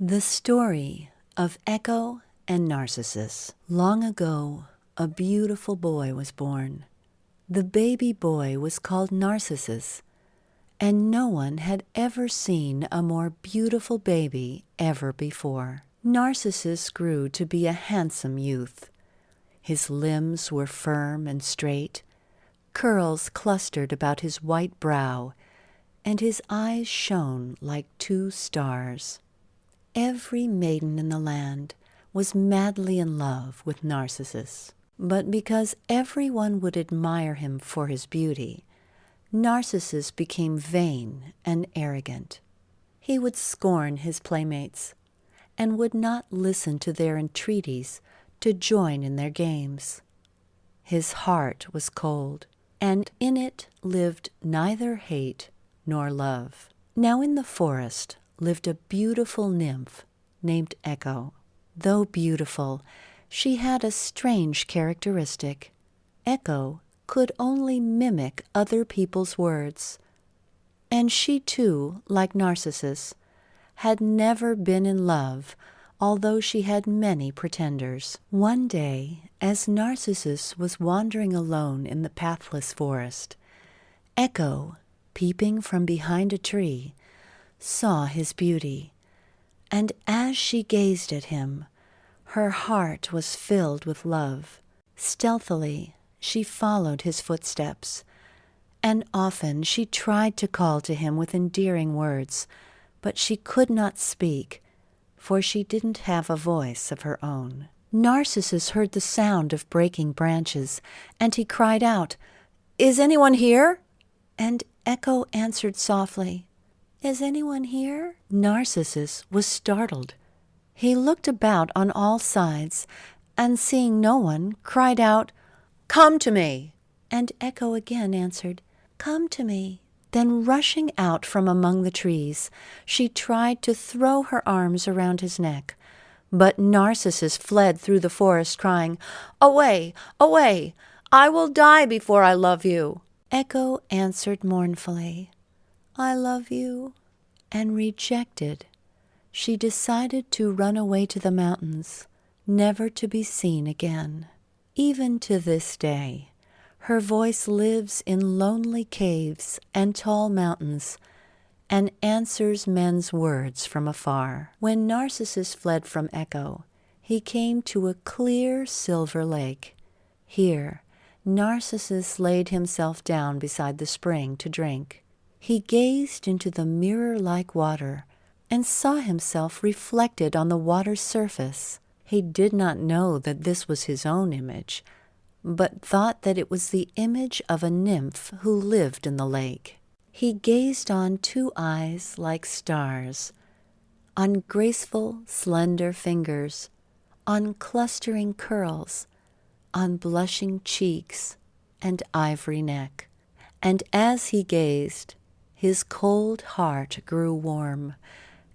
The story of Echo and Narcissus. Long ago, a beautiful boy was born. The baby boy was called Narcissus, and no one had ever seen a more beautiful baby ever before. Narcissus grew to be a handsome youth. His limbs were firm and straight, curls clustered about his white brow, and his eyes shone like two stars. Every maiden in the land was madly in love with Narcissus. But because everyone would admire him for his beauty, Narcissus became vain and arrogant. He would scorn his playmates and would not listen to their entreaties to join in their games. His heart was cold, and in it lived neither hate nor love. Now in the forest lived a beautiful nymph named Echo. Though beautiful, she had a strange characteristic. Echo could only mimic other people's words, and she too, like Narcissus, had never been in love, although she had many pretenders. One day, as Narcissus was wandering alone in the pathless forest, Echo, peeping from behind a tree, saw his beauty, and as she gazed at him, her heart was filled with love. Stealthily, she followed his footsteps, and often she tried to call to him with endearing words, but she could not speak, for she didn't have a voice of her own. Narcissus heard the sound of breaking branches, and he cried out, "Is anyone here?" And Echo answered softly, "Is anyone here?" Narcissus was startled. He looked about on all sides, and seeing no one, cried out, "Come to me!" And Echo again answered, "Come to me." Then rushing out from among the trees, she tried to throw her arms around his neck. But Narcissus fled through the forest, crying, "Away, away! I will die before I love you." Echo answered mournfully, "I love you." And rejected, she decided to run away to the mountains, never to be seen again. Even to this day, her voice lives in lonely caves and tall mountains, and answers men's words from afar. When Narcissus fled from Echo, he came to a clear silver lake. Here, Narcissus laid himself down beside the spring to drink. He gazed into the mirror-like water and saw himself reflected on the water's surface. He did not know that this was his own image, but thought that it was the image of a nymph who lived in the lake. He gazed on two eyes like stars, on graceful, slender fingers, on clustering curls, on blushing cheeks and ivory neck. And as he gazed, his cold heart grew warm,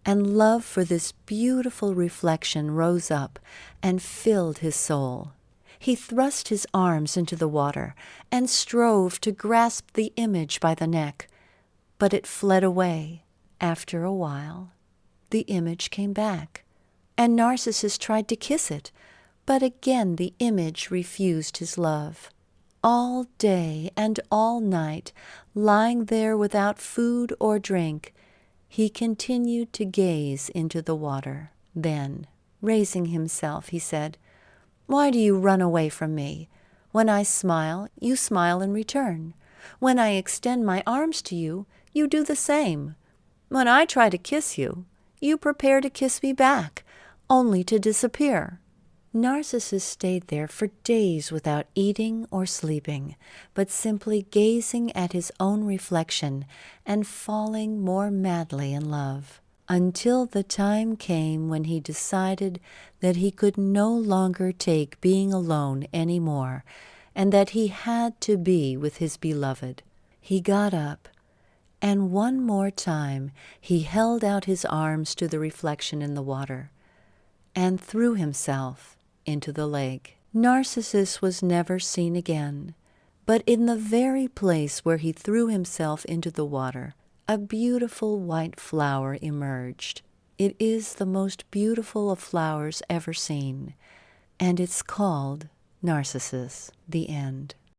and love for this beautiful reflection rose up and filled his soul. He thrust his arms into the water and strove to grasp the image by the neck, but it fled away. After a while, the image came back, and Narcissus tried to kiss it, but again the image refused his love. All day and all night, lying there without food or drink, he continued to gaze into the water. Then, raising himself, he said, "Why do you run away from me? When I smile, you smile in return. When I extend my arms to you, you do the same. When I try to kiss you, you prepare to kiss me back, only to disappear." Narcissus stayed there for days without eating or sleeping, but simply gazing at his own reflection and falling more madly in love, until the time came when he decided that he could no longer take being alone any more, and that he had to be with his beloved. He got up, and one more time he held out his arms to the reflection in the water, and threw himself into the lake. Narcissus was never seen again, but in the very place where he threw himself into the water, a beautiful white flower emerged. It is the most beautiful of flowers ever seen, and it's called Narcissus. The end.